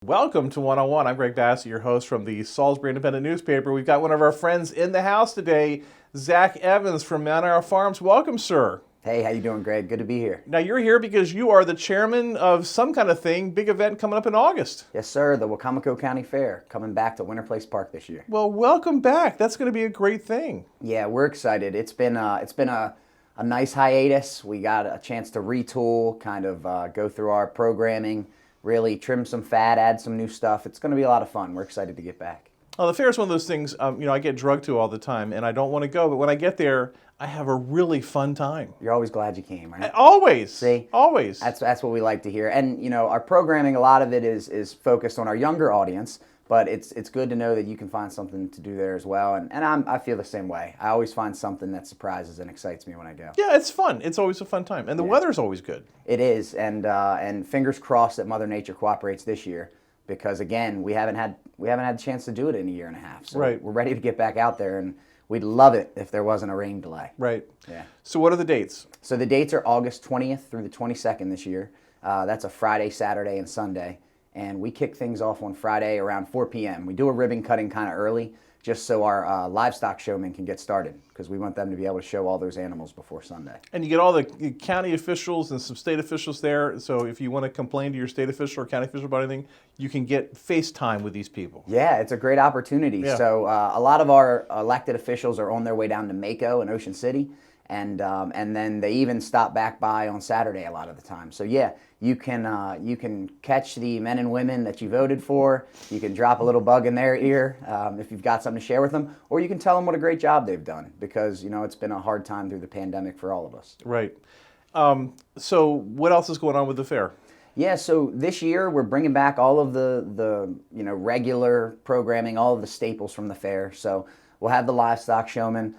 Welcome to 101. I'm Greg Bassett, your host from the Salisbury Independent newspaper. We've got one of our friends in the house today, Zach Evans from Mount Arrow Farms. Welcome, sir. Hey, how you doing, Greg? Good to be here. Now, you're here because you are the chairman of some kind of thing, big event coming up in August. Yes, sir. The Wacomico County Fair coming back to Winter Place Park this year. Well, welcome back. That's going to be a great thing. Yeah, we're excited. It's been a nice hiatus. We got a chance to retool, kind of go through our programming, really trim some fat, add some new stuff. It's going to be a lot of fun. We're excited to get back. Well, the fair is one of those things, I get drugged to all the time, and I don't want to go. But when I get there, I have a really fun time. You're always glad you came, right? Always. See? Always. That's what we like to hear. And, our programming, a lot of it is focused on our younger audience, but it's good to know that you can find something to do there as well. And I feel the same way. I always find something that surprises and excites me when I go. Yeah, it's fun. It's always a fun time. And the weather's always good. It is. And fingers crossed that Mother Nature cooperates this year because, again, we haven't had the chance to do it in a year and a half. So right. We're ready to get back out there, and we'd love it if there wasn't a rain delay. Right. Yeah. So what are the dates? So the dates are August 20th through the 22nd this year. That's a Friday, Saturday, and Sunday. And we kick things off on Friday around 4 p.m. We do a ribbon cutting kind of early just so our livestock showmen can get started because we want them to be able to show all those animals before Sunday. And you get all the county officials and some state officials there. So if you want to complain to your state official or county official about anything, you can get FaceTime with these people. Yeah, it's a great opportunity. Yeah. So a lot of our elected officials are on their way down to Mako in Ocean City. And then they even stop back by on Saturday a lot of the time. So yeah, you can catch the men and women that you voted for. You can drop a little bug in their ear if you've got something to share with them, or you can tell them what a great job they've done because it's been a hard time through the pandemic for all of us. Right. So what else is going on with the fair? Yeah, so this year we're bringing back all of the regular programming, all of the staples from the fair. So we'll have the livestock showmen.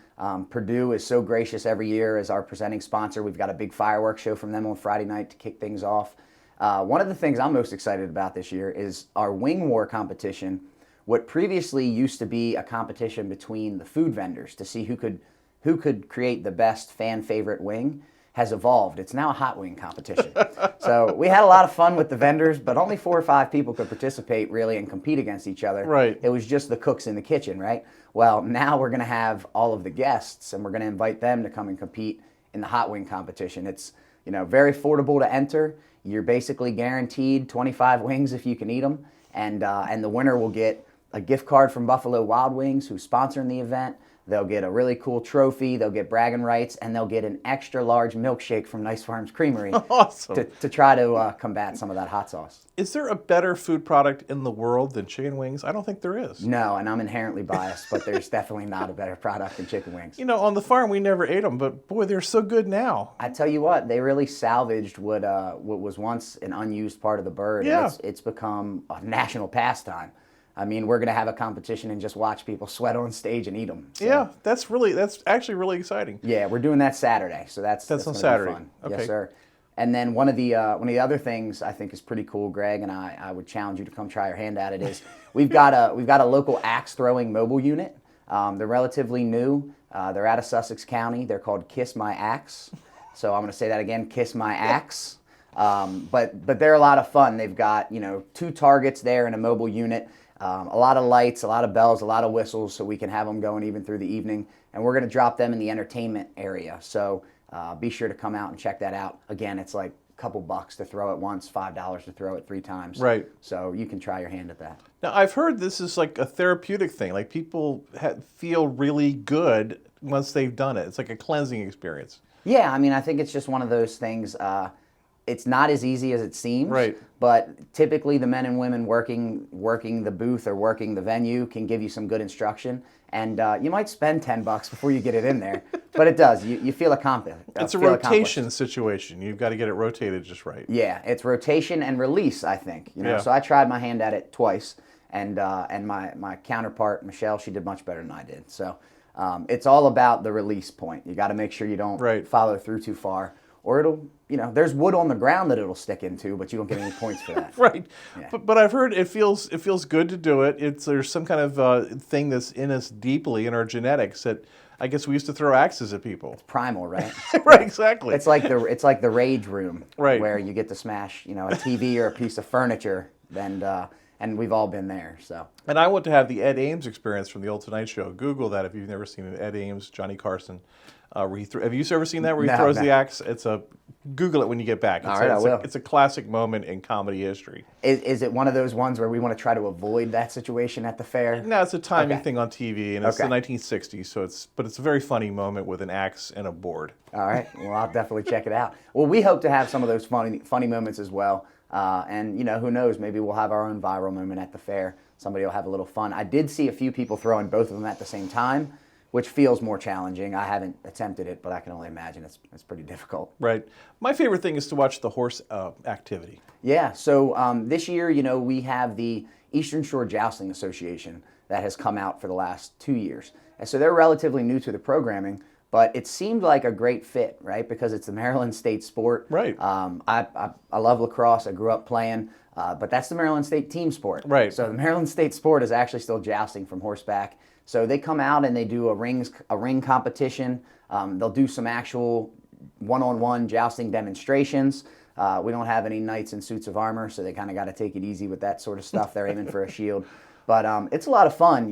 Purdue is so gracious every year as our presenting sponsor. We've got a big fireworks show from them on Friday night to kick things off. One of the things I'm most excited about this year is our wing war competition. What previously used to be a competition between the food vendors to see who could create the best fan favorite wing has evolved. It's now a hot wing competition. So we had a lot of fun with the vendors, but only 4 or 5 people could participate really and compete against each other. Right. It was just the cooks in the kitchen, right? Well, now we're going to have all of the guests, and we're going to invite them to come and compete in the hot wing competition. It's very affordable to enter. You're basically guaranteed 25 wings if you can eat them, and the winner will get a gift card from Buffalo Wild Wings, who's sponsoring the event. They'll get a really cool trophy, they'll get bragging rights, and they'll get an extra large milkshake from Nice Farms Creamery. Awesome. to try to combat some of that hot sauce. Is there a better food product in the world than chicken wings? I don't think there is. No, and I'm inherently biased, but there's definitely not a better product than chicken wings. On the farm we never ate them, but boy, they're so good now. I tell you what, they really salvaged what was once an unused part of the bird. Yeah. And it's become a national pastime. I mean, we're going to have a competition and just watch people sweat on stage and eat them. So, Yeah, that's actually really exciting. yeah, we're doing that Saturday, so that's on gonna be Saturday. fun. Okay. Yes, sir. And then one of the other things I think is pretty cool, Greg, and I would challenge you to come try your hand at it is we've got a local axe throwing mobile unit. They're relatively new. They're out of Sussex County. They're called Kiss My Axe. So I'm going to say that again, Kiss My Axe. But they're a lot of fun. They've got 2 targets there in a mobile unit. A lot of lights, a lot of bells, a lot of whistles, so we can have them going even through the evening. And we're going to drop them in the entertainment area. So be sure to come out and check that out. Again, it's like a couple bucks to throw it once, $5 to throw it 3 times. Right. So you can try your hand at that. Now, I've heard this is like a therapeutic thing. Like people feel really good once they've done it. It's like a cleansing experience. Yeah, I mean, I think it's just one of those things. It's not as easy as it seems. Right. But typically the men and women working the booth or working the venue can give you some good instruction. And you might spend $10 before you get it in there. But it does. You feel accomplished. It's a rotation situation. You've got to get it rotated just right. Yeah, it's rotation and release, I think. Yeah. So I tried my hand at it twice. And my counterpart, Michelle, she did much better than I did. So it's all about the release point. You got to make sure you don't follow through too far. Or it'll, there's wood on the ground that it'll stick into, but you don't get any points for that. Right. Yeah. But I've heard it feels good to do it. There's some kind of thing that's in us deeply in our genetics that I guess we used to throw axes at people. It's primal, right? Right, exactly. It's like the rage room, right, where you get to smash, a TV or a piece of furniture, and and we've all been there. So. And I want to have the Ed Ames experience from the old Tonight Show. Google that if you've never seen it. Ed Ames, Johnny Carson. Have you ever seen that where he No, throws no. the axe? Google it when you get back. All right, I will. It's a classic moment in comedy history. Is it one of those ones where we want to try to avoid that situation at the fair? No, it's a timing Okay. thing on TV, and it's Okay. the 1960s, but it's a very funny moment with an axe and a board. All right. Well, I'll definitely check it out. Well, we hope to have some of those funny moments as well. And, who knows, maybe we'll have our own viral moment at the fair. Somebody will have a little fun. I did see a few people throwing both of them at the same time, which feels more challenging. I haven't attempted it, but I can only imagine it's pretty difficult. Right. My favorite thing is to watch the horse activity. Yeah, so this year, we have the Eastern Shore Jousting Association that has come out for the last 2 years. And so they're relatively new to the programming, but it seemed like a great fit, right? Because it's a Maryland State sport. Right. I love lacrosse. I grew up playing, but that's the Maryland State team sport. Right. So the Maryland State sport is actually still jousting from horseback. So they come out and they do a ring competition. They'll do some actual one-on-one jousting demonstrations. We don't have any knights in suits of armor, so they kind of got to take it easy with that sort of stuff. They're aiming for a shield, but it's a lot of fun.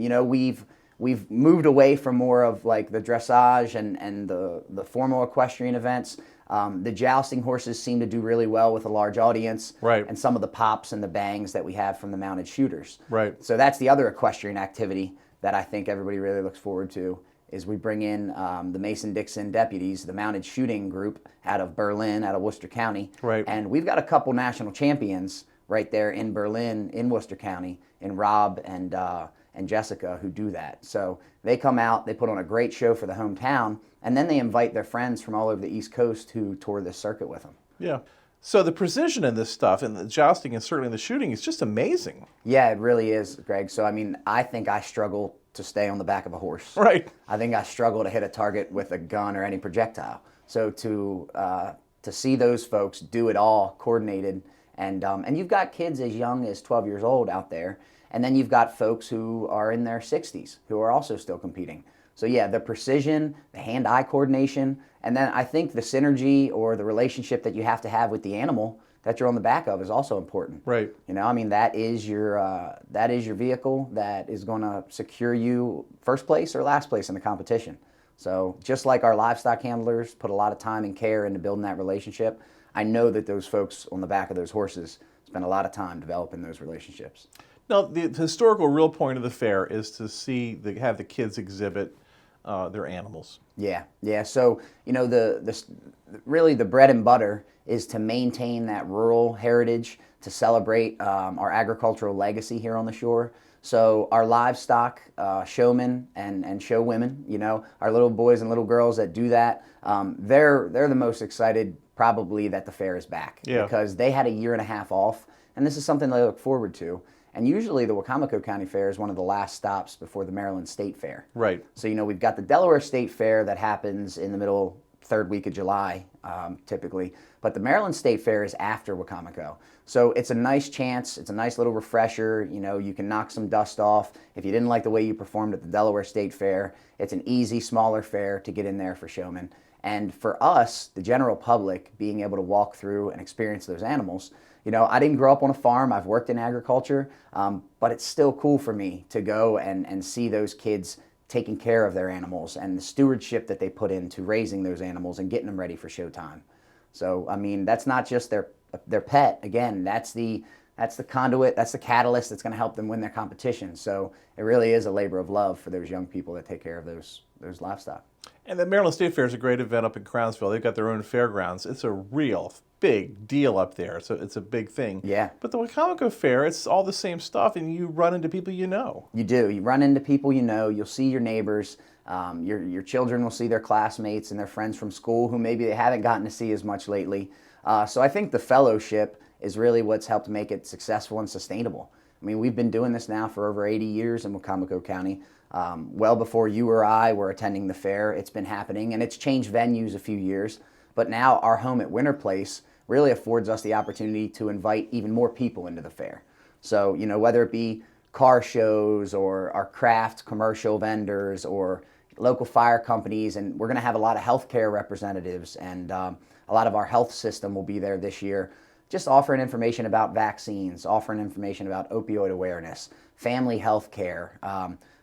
We've moved away from more of like the dressage and the formal equestrian events. The jousting horses seem to do really well with a large audience, Right. and some of the pops and the bangs that we have from the mounted shooters. Right. So that's the other equestrian activity that I think everybody really looks forward to, is we bring in the Mason-Dixon deputies, the mounted shooting group out of Berlin, out of Worcester County. Right. And we've got a couple national champions right there in Berlin, in Worcester County, in Rob and Jessica, who do that. So they come out, they put on a great show for the hometown, and then they invite their friends from all over the East Coast who tour this circuit with them. Yeah. So the precision in this stuff, and the jousting and certainly the shooting, is just amazing. Yeah, it really is, Greg. So, I think I struggle to stay on the back of a horse. Right. I think I struggle to hit a target with a gun or any projectile. So to see those folks do it all coordinated, and you've got kids as young as 12 years old out there, and then you've got folks who are in their 60s who are also still competing. So yeah, the precision, the hand-eye coordination, and then I think the synergy or the relationship that you have to have with the animal that you're on the back of is also important. Right. That is your vehicle that is going to secure you first place or last place in the competition. So just like our livestock handlers put a lot of time and care into building that relationship, I know that those folks on the back of those horses spend a lot of time developing those relationships. Now, the historical real point of the fair is to have the kids exhibit their animals. Yeah. So really the bread and butter is to maintain that rural heritage, to celebrate our agricultural legacy here on the shore. So our livestock showmen and show women, our little boys and little girls that do that, they're the most excited probably that the fair is back. Yeah. Because they had a year and a half off, and this is something they look forward to. And usually the Wicomico County Fair is one of the last stops before the Maryland State Fair. Right. So, we've got the Delaware State Fair that happens in the middle third week of July, typically. But the Maryland State Fair is after Wicomico. So it's a nice chance. It's a nice little refresher. You can knock some dust off. If you didn't like the way you performed at the Delaware State Fair, it's an easy, smaller fair to get in there for showmen. And for us, the general public, being able to walk through and experience those animals, I didn't grow up on a farm. I've worked in agriculture, but it's still cool for me to go and see those kids taking care of their animals and the stewardship that they put into raising those animals and getting them ready for showtime. So, that's not just their pet. Again, that's the conduit, that's the catalyst that's going to help them win their competition. So it really is a labor of love for those young people that take care of those livestock. And the Maryland State Fair is a great event up in Crownsville. They've got their own fairgrounds. It's a real big deal up there. So it's a big thing. Yeah. But the Wicomico Fair, it's all the same stuff, and you run into people you know. You do. You run into people you know. You'll see your neighbors. Your children will see their classmates and their friends from school who maybe they haven't gotten to see as much lately. So I think the fellowship is really what's helped make it successful and sustainable. We've been doing this now for over 80 years in Wicomico County. Well before you or I were attending the fair, it's been happening, and it's changed venues a few years. But now our home at Winter Place really affords us the opportunity to invite even more people into the fair. So, whether it be car shows or our craft commercial vendors or local fire companies, and we're going to have a lot of healthcare representatives, and a lot of our health system will be there this year. just offering information about vaccines, offering information about opioid awareness, family health care,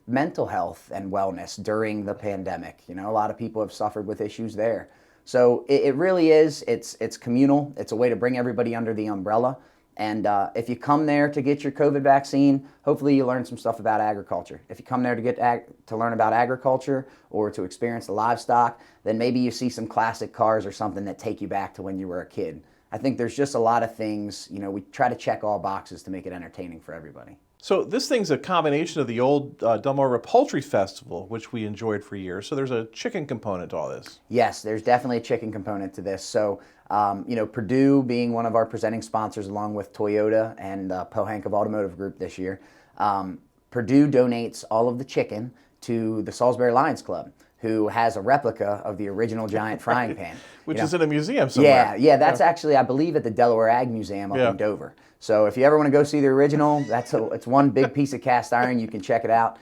mental health and wellness during the pandemic. You know, a lot of people have suffered with issues there. So it really is, it's communal. It's a way to bring everybody under the umbrella. And if you come there to get your COVID vaccine, hopefully you learn some stuff about agriculture. If you come there to learn about agriculture or to experience the livestock, then maybe you see some classic cars or something that take you back to when you were a kid. I think there's just a lot of things, you know, we try to check all boxes to make it entertaining for everybody. So this thing's a combination of the old Delmarva Poultry Festival, which we enjoyed for years. So there's a chicken component to all this. Yes, there's definitely a chicken component to this. So, you know, Purdue being one of our presenting sponsors along with Toyota and Pohank of Automotive Group this year, Purdue donates all of the chicken to the Salisbury Lions Club, who has a replica of the original giant frying pan. Which is in a museum somewhere. Yeah, that's actually, I believe, at the Delaware Ag Museum up in Dover. So if you ever want to go see the original, it's one big piece of cast iron. You can check it out.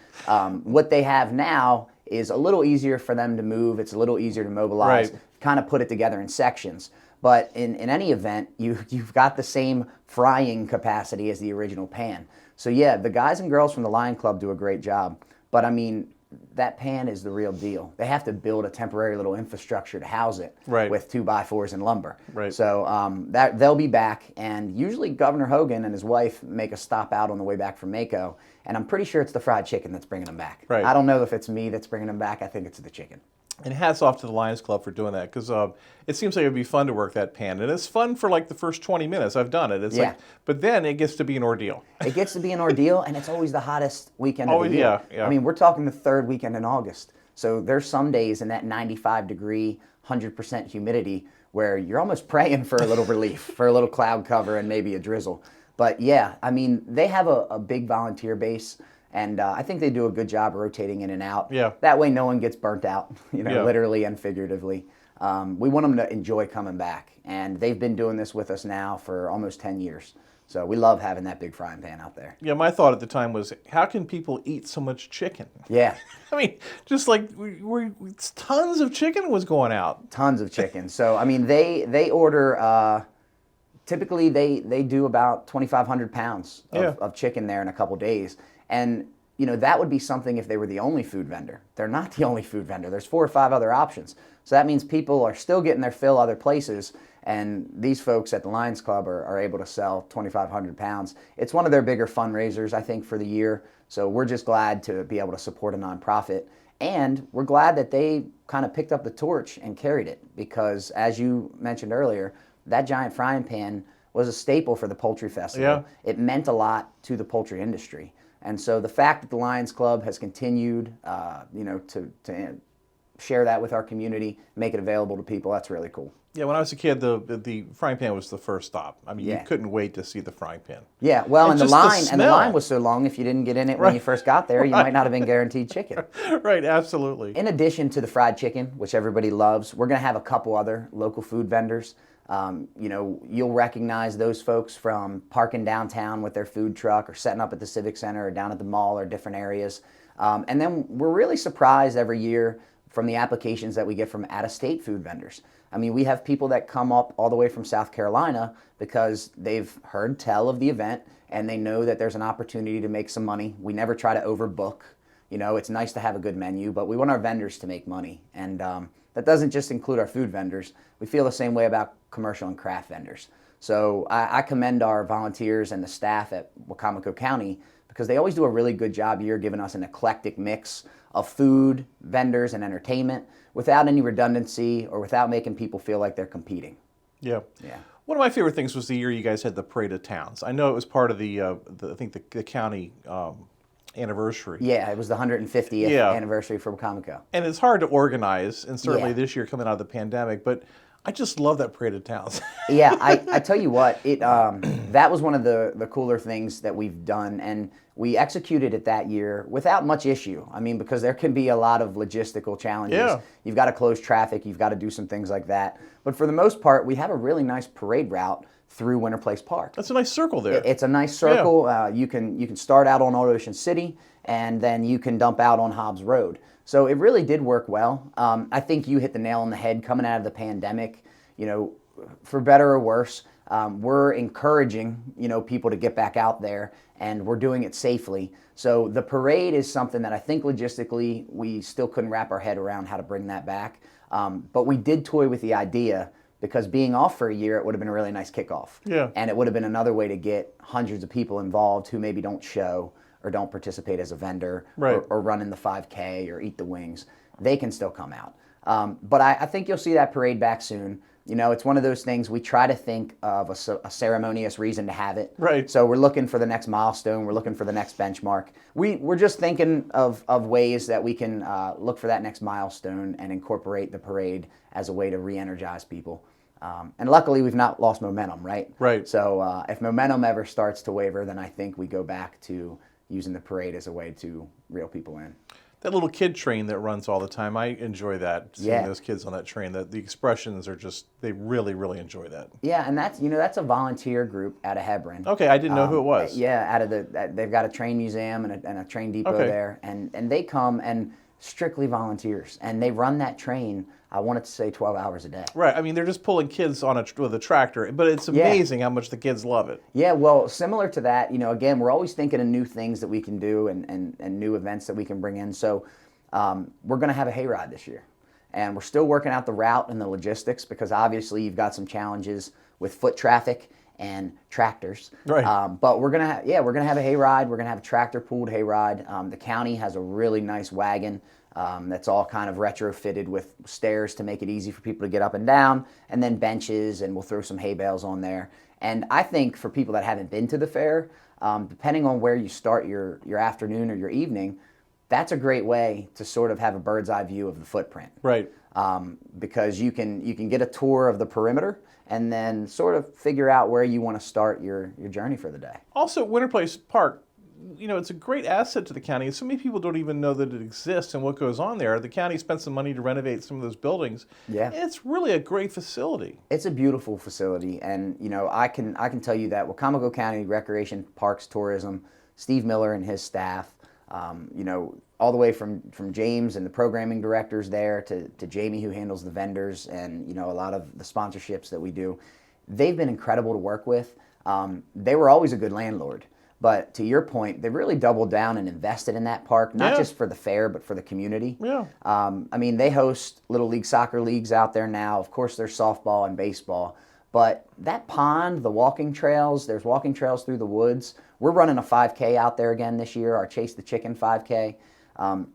What they have now is a little easier for them to move. It's a little easier to mobilize, kind of put it together in sections. But in any event, you've got the same frying capacity as the original pan. So yeah, the guys and girls from the Lion Club do a great job. But I mean, that pan is the real deal. They have to build a temporary little infrastructure to house it with 2x4s and lumber. So that they'll be back, and usually Governor Hogan and his wife make a stop out on the way back from Mako, and I'm pretty sure it's the fried chicken that's bringing them back. I don't know if it's me that's bringing them back. I think it's the chicken. And hats off to the Lions Club for doing that, because it seems like it would be fun to work that pan. And it's fun for like the first 20 minutes. I've done it. It's like, but then it gets to be an ordeal. It gets to be an ordeal, and it's always the hottest weekend of the year. I mean, we're talking the third weekend in August. So there's some days in that 95-degree, 100% humidity where you're almost praying for a little relief, for a little cloud cover and maybe a drizzle. But yeah, I mean, they have a big volunteer base. And I think they do a good job rotating in and out. That way no one gets burnt out, you know, literally and figuratively. We want them to enjoy coming back. And they've been doing this with us now for almost 10 years. So we love having that big frying pan out there. Yeah, my thought at the time was, how can people eat so much chicken? Yeah. I mean, just like, tons of chicken was going out. Tons of chicken. So, I mean, they order, typically they do about 2,500 pounds of chicken there in a couple days. And, you know, that would be something if they were the only food vendor. They're not the only food vendor. There's 4 or 5 other options. So that means people are still getting their fill other places, and these folks at the Lions Club are able to sell 2,500 pounds. It's one of their bigger fundraisers, I think, for the year. So we're just glad to be able to support a nonprofit. And we're glad that they kind of picked up the torch and carried it, because as you mentioned earlier, that giant frying pan was a staple for the Poultry Festival. It meant a lot to the poultry industry. And so the fact that the Lions Club has continued, you know, to share that with our community, make it available to people, that's really cool. Yeah, when I was a kid, the frying pan was the first stop. I mean, you couldn't wait to see the frying pan. Yeah, well, and the line was so long, if you didn't get in it when you first got there, you might not have been guaranteed chicken. Right, absolutely. In addition to the fried chicken, which everybody loves, we're going to have a couple other local food vendors. You know, you'll recognize those folks from parking downtown with their food truck, or setting up at the Civic Center, or down at the mall, or different areas. And then we're really surprised every year from the applications that we get from out-of-state food vendors. I mean, we have people that come up all the way from South Carolina because they've heard tell of the event and they know that there's an opportunity to make some money. We never try to overbook. You know, it's nice to have a good menu, but we want our vendors to make money. And that doesn't just include our food vendors. We feel the same way about commercial and craft vendors. So I commend our volunteers and the staff at Wacomico County, because they always do a really good job here giving us an eclectic mix of food, vendors, and entertainment without any redundancy or without making people feel like they're competing. Yeah. One of my favorite things was the year you guys had the Parade of Towns. I know it was part of I think the county anniversary. Yeah, it was the 150th anniversary for Wacomico. And it's hard to organize, and certainly this year coming out of the pandemic, but I just love that Parade of Towns. Yeah, I tell you what, that was one of the cooler things that we've done, and we executed it that year without much issue. I mean, because there can be a lot of logistical challenges. Yeah. You've got to close traffic, you've got to do some things like that. But for the most part, we have a really nice parade route through Winter Place Park. That's a nice circle there. It's a nice circle. Yeah. You can start out on Old Ocean City, and then you can dump out on Hobbs Road. So it really did work well. I think you hit the nail on the head coming out of the pandemic. You know, for better or worse, we're encouraging, people to get back out there, and we're doing it safely. So the parade is something that I think logistically we still couldn't wrap our head around how to bring that back. But we did toy with the idea, because being off for a year, it would have been a really nice kickoff. Yeah. And it would have been another way to get hundreds of people involved who maybe don't show or don't participate as a vendor, right, or run in the 5K or eat the wings. They can still come out. But I think you'll see that parade back soon. It's one of those things, we try to think of a ceremonious reason to have it. Right. So we're looking for the next milestone. We're looking for the next benchmark. We're just thinking of ways that we can look for that next milestone and incorporate the parade as a way to re-energize people. And luckily, we've not lost momentum, right? Right. So if momentum ever starts to waver, then I think we go back to using the parade as a way to reel people in. That little kid train that runs all the time, I enjoy that, seeing those kids on that train. The expressions are just, they really, really enjoy that. Yeah, and that's a volunteer group out of Hebron. Okay, I didn't know who it was. Yeah, they've got a train museum and a train depot there, and they come and strictly volunteers, and they run that train, I wanted to say 12 hours a day. Right, I mean, they're just pulling kids with a tractor, but it's amazing how much the kids love it. Yeah, well, similar to that, again, we're always thinking of new things that we can do and new events that we can bring in. So we're going to have a hayride this year. And we're still working out the route and the logistics, because obviously you've got some challenges with foot traffic and tractors. Right. But we're gonna have a hayride. We're gonna have a tractor pulled hayride. The county has a really nice wagon that's all kind of retrofitted with stairs to make it easy for people to get up and down, and then benches, and we'll throw some hay bales on there. And I think for people that haven't been to the fair, depending on where you start your afternoon or your evening, that's a great way to sort of have a bird's eye view of the footprint. Right. Because you can get a tour of the perimeter and then sort of figure out where you want to start your journey for the day. Also, Winter Place Park, it's a great asset to the county. So many people don't even know that it exists and what goes on there. The county spent some money to renovate some of those buildings. Yeah. It's really a great facility. It's a beautiful facility, and I can tell you that Wacomico County Recreation, Parks, Tourism, Steve Miller and his staff, all the way from James and the programming directors there to Jamie, who handles the vendors and a lot of the sponsorships that we do. They've been incredible to work with. They were always a good landlord, but to your point, they've really doubled down and invested in that park, not just for the fair, but for the community. Yeah. They host Little League soccer leagues out there now. Of course, there's softball and baseball. But that pond, the walking trails, there's walking trails through the woods. We're running a 5K out there again this year, our Chase the Chicken 5K.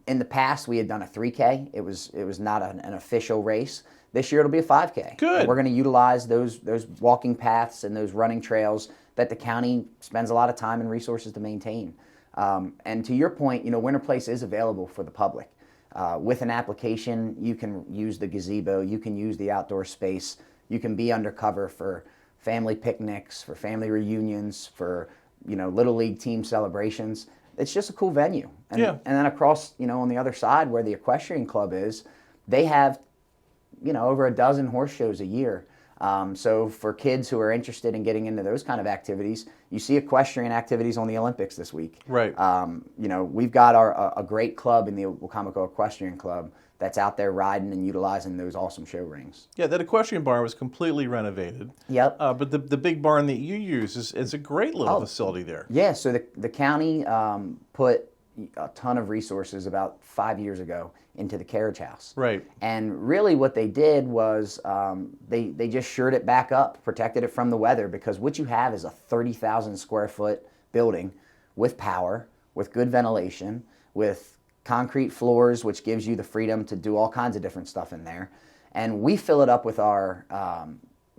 In the past, we had done a 3K. It was not an official race. This year, it'll be a 5K. Good. And we're going to utilize those walking paths and those running trails that the county spends a lot of time and resources to maintain. And to your point, Winter Place is available for the public. With an application, you can use the gazebo, you can use the outdoor space, you can be undercover for family picnics, for family reunions, for Little League team celebrations. It's just a cool venue. And, and then across, on the other side where the equestrian club is, they have, over a dozen horse shows a year. So for kids who are interested in getting into those kind of activities, you see equestrian activities on the Olympics this week. Right. We've got a great club in the Wacomico Equestrian Club that's out there riding and utilizing those awesome show rings. Yeah, that equestrian barn was completely renovated. Yep. But the big barn that you use is a great little facility there. Yeah, so the county put a ton of resources about 5 years ago into the carriage house. Right. And really what they did was they just shored it back up, protected it from the weather, because what you have is a 30,000 square foot building with power, with good ventilation, with concrete floors, which gives you the freedom to do all kinds of different stuff in there. And we fill it up with our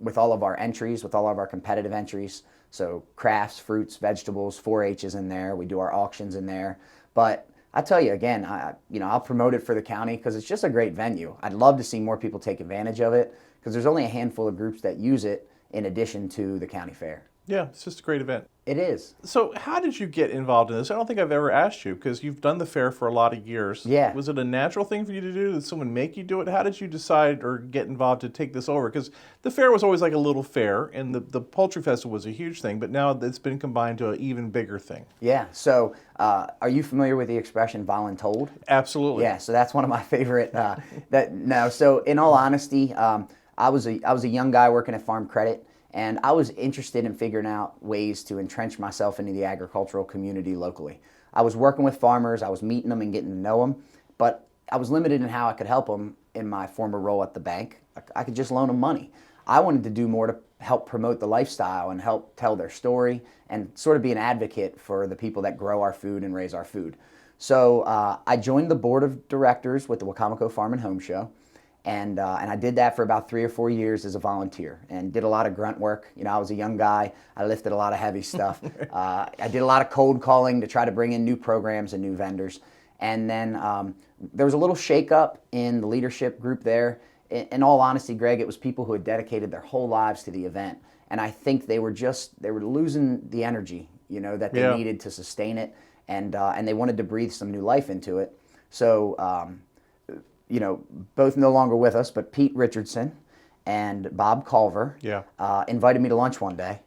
with all of our entries, with all of our competitive entries. So crafts, fruits, vegetables, 4-H is in there. We do our auctions in there. But I tell you again, I'll promote it for the county because it's just a great venue. I'd love to see more people take advantage of it because there's only a handful of groups that use it in addition to the county fair. Yeah, it's just a great event. It is. So how did you get involved in this? I don't think I've ever asked you because you've done the fair for a lot of years. Yeah. Was it a natural thing for you to do? Did someone make you do it? How did you decide or get involved to take this over? Because the fair was always like a little fair, and the Poultry Festival was a huge thing, but now it's been combined to an even bigger thing. Yeah. So are you familiar with the expression voluntold? Absolutely. Yeah. So that's one of my favorite. So in all honesty, I was a young guy working at Farm Credit. And I was interested in figuring out ways to entrench myself into the agricultural community locally. I was working with farmers, I was meeting them and getting to know them, but I was limited in how I could help them in my former role at the bank. I could just loan them money. I wanted to do more to help promote the lifestyle and help tell their story and sort of be an advocate for the people that grow our food and raise our food. So I joined the board of directors with the Wacomico Farm and Home Show. And I did that for about 3 or 4 years as a volunteer and did a lot of grunt work. You know, I was a young guy. I lifted a lot of heavy stuff. I did a lot of cold calling to try to bring in new programs and new vendors. And then there was a little shakeup in the leadership group there. In all honesty, Greg, it was people who had dedicated their whole lives to the event. And I think they were losing the energy, you know, that they needed to sustain it. And they wanted to breathe some new life into it. So, you know, both no longer with us, but Pete Richardson and Bob Culver invited me to lunch one day,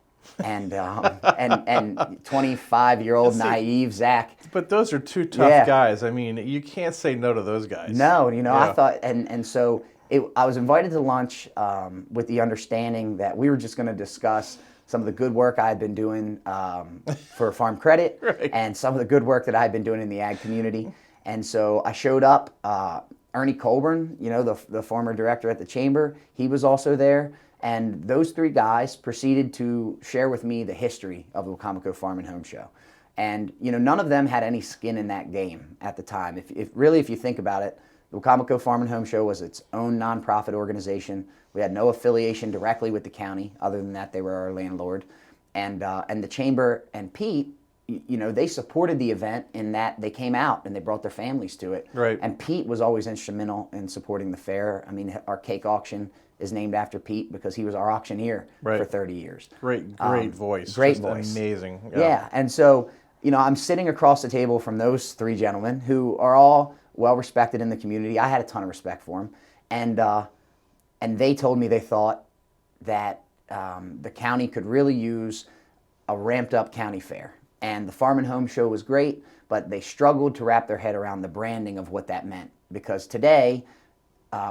and 25-year-old naive Zach. But those are two tough guys. I mean, you can't say no to those guys. No, you know, I thought, and so I was invited to lunch with the understanding that we were just going to discuss some of the good work I had been doing for Farm Credit and some of the good work that I had been doing in the ag community. And so I showed up. Ernie Colburn, you know, the former director at the Chamber, he was also there. And those 3 guys proceeded to share with me the history of the Wacomico Farm and Home Show. And, you know, none of them had any skin in that game at the time. If you think about it, the Wacomico Farm and Home Show was its own nonprofit organization. We had no affiliation directly with the county, other than that they were our landlord. And the Chamber and Pete, you know, they supported the event in that they came out and they brought their families to it. Right. And Pete was always instrumental in supporting the fair. I mean, our cake auction is named after Pete because he was our auctioneer for 30 years. Great voice. Great Just voice. Amazing. Yeah. And so, you know, I'm sitting across the table from those 3 gentlemen who are all well respected in the community. I had a ton of respect for them. And they told me they thought that the county could really use a ramped up county fair. And the Farm and Home Show was great, but they struggled to wrap their head around the branding of what that meant. Because today,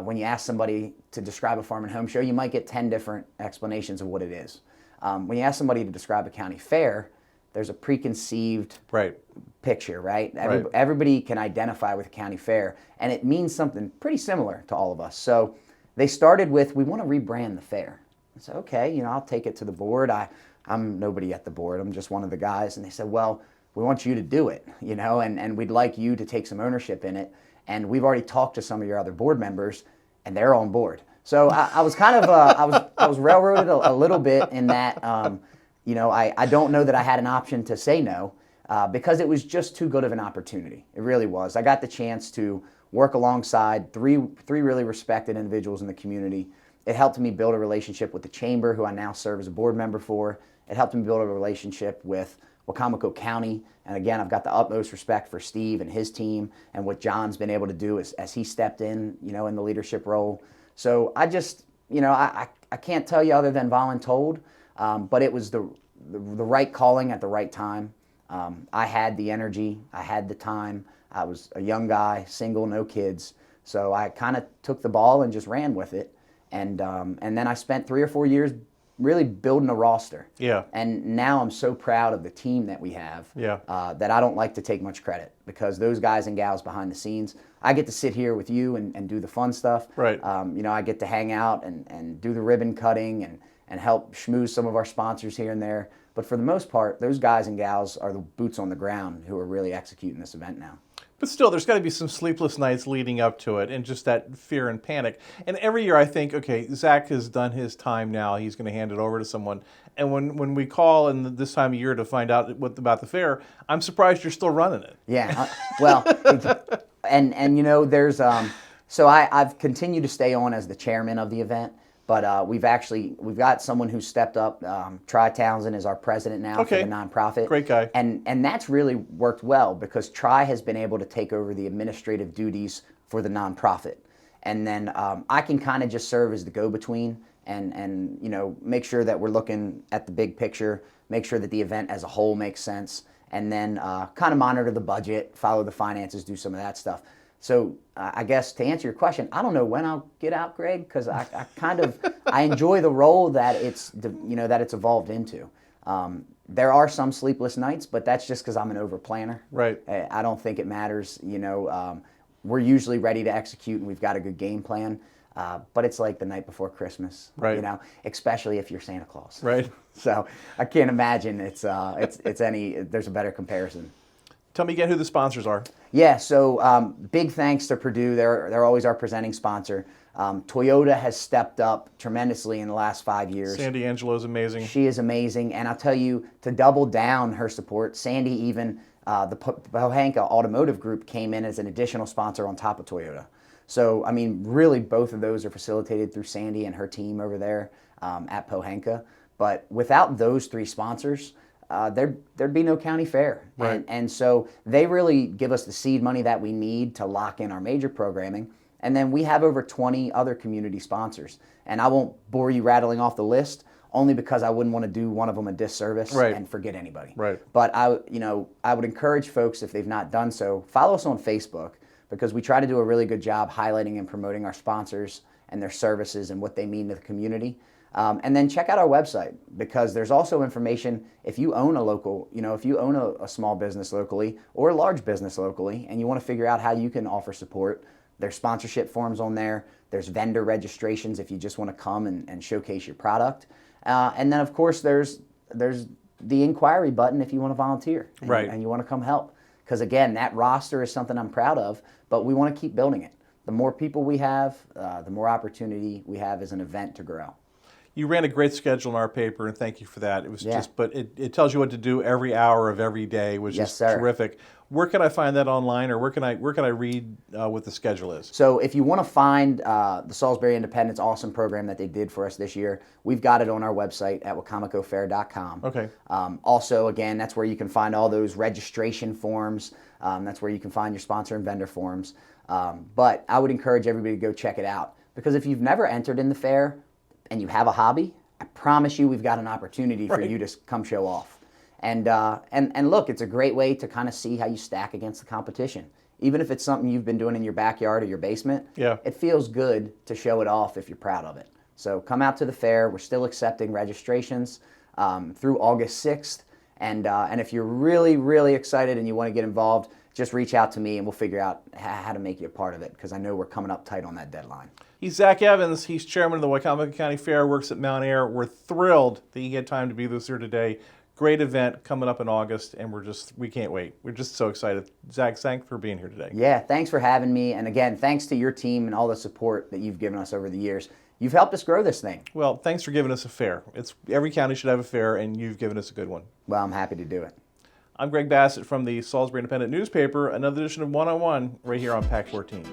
when you ask somebody to describe a Farm and Home Show, you might get 10 different explanations of what it is. When you ask somebody to describe a county fair, there's a preconceived picture, right? Everybody can identify with a county fair, and it means something pretty similar to all of us. So they started with, we want to rebrand the fair. I said, okay, you know, I'll take it to the board. I'm nobody at the board. I'm just one of the guys. And they said, well, we want you to do it, you know, and we'd like you to take some ownership in it. And we've already talked to some of your other board members, and they're on board. So I was kind of, I was railroaded a little bit in that, you know, I don't know that I had an option to say no because it was just too good of an opportunity. It really was. I got the chance to work alongside three really respected individuals in the community. It helped me build a relationship with the Chamber, who I now serve as a board member for. It helped me build a relationship with Wacomico County. And again, I've got the utmost respect for Steve and his team and what John's been able to do as he stepped in, you know, in the leadership role. So I just, you know, I can't tell you other than voluntold, but it was the right calling at the right time. I had the energy, I had the time. I was a young guy, single, no kids. So I kind of took the ball and just ran with it. And then I spent 3 or 4 years really building a roster. Yeah. And now I'm so proud of the team that we have that I don't like to take much credit because those guys and gals behind the scenes, I get to sit here with you and do the fun stuff. Right. You know, I get to hang out and do the ribbon cutting and help schmooze some of our sponsors here and there. But for the most part, those guys and gals are the boots on the ground who are really executing this event now. But still, there's got to be some sleepless nights leading up to it and just that fear and panic. And every year I think, okay, Zach has done his time now. He's going to hand it over to someone. And when we call in this time of year to find out what about the fair, I'm surprised you're still running it. Yeah. Well, and you know, there's so I've continued to stay on as the chairman of the event. But we've got someone who stepped up. Tri Townsend is our president now for the nonprofit. Great guy. And that's really worked well because Tri has been able to take over the administrative duties for the nonprofit. And then I can kind of just serve as the go-between and you know, make sure that we're looking at the big picture, make sure that the event as a whole makes sense, and then kind of monitor the budget, follow the finances, do some of that stuff. So I guess to answer your question, I don't know when I'll get out, Greg, because I kind of I enjoy the role that it's evolved into. There are some sleepless nights, but that's just because I'm an over planner. Right. I don't think it matters. We're usually ready to execute and we've got a good game plan. But it's like the night before Christmas, right? Especially if you're Santa Claus, right? So I can't imagine there's a better comparison. Tell me again who the sponsors are. Yeah, so big thanks to Purdue. They're always our presenting sponsor. Toyota has stepped up tremendously in the last 5 years. Sandy Angelo is amazing. She is amazing, and I'll tell you, to double down her support, Sandy even the Pohanka Automotive Group came in as an additional sponsor on top of Toyota. So, I mean, really both of those are facilitated through Sandy and her team over there at Pohanka. But without those three sponsors, there'd be no county fair. Right. And so they really give us the seed money that we need to lock in our major programming. And then we have over 20 other community sponsors. And I won't bore you rattling off the list, only because I wouldn't want to do one of them a disservice and forget anybody. Right. But I would encourage folks, if they've not done so, follow us on Facebook, because we try to do a really good job highlighting and promoting our sponsors and their services and what they mean to the community. And then check out our website, because there's also information if you own a small business locally or a large business locally and you want to figure out how you can offer support. There's sponsorship forms on there. There's vendor registrations if you just want to come and showcase your product. And then, of course, there's the inquiry button if you want to volunteer and you want to come help. Because, again, that roster is something I'm proud of, but we want to keep building it. The more people we have, the more opportunity we have as an event to grow. You ran a great schedule in our paper, and thank you for that. It was but it tells you what to do every hour of every day, which is terrific. Where can I find that online, or where can I read what the schedule is? So if you want to find the Salisbury Independence awesome program that they did for us this year, we've got it on our website at wacomicofair.com. Okay. Also, again, that's where you can find all those registration forms. That's where you can find your sponsor and vendor forms. But I would encourage everybody to go check it out, because if you've never entered in the fair and you have a hobby, I promise you we've got an opportunity for you to come show off. And look, it's a great way to kind of see how you stack against the competition. Even if it's something you've been doing in your backyard or your basement, it feels good to show it off if you're proud of it. So come out to the fair. We're still accepting registrations through August 6th. And if you're really, really excited and you want to get involved, just reach out to me and we'll figure out how to make you a part of it, because I know we're coming up tight on that deadline. He's Zach Evans. He's chairman of the Wicomico County Fair, works at Mount Air. We're thrilled that he had time to be with us here today. Great event coming up in August, and we can't wait. We're just so excited. Zach, thanks for being here today. Yeah, thanks for having me. And again, thanks to your team and all the support that you've given us over the years. You've helped us grow this thing. Well, thanks for giving us a fair. Every county should have a fair, and you've given us a good one. Well, I'm happy to do it. I'm Greg Bassett from the Salisbury Independent newspaper. Another edition of One on One right here on PAC 14.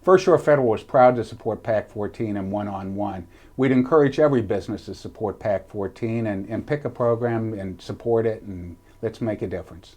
First Shore Federal is proud to support PAC 14 and One on One. We'd encourage every business to support PAC 14 and pick a program and support it, and let's make a difference.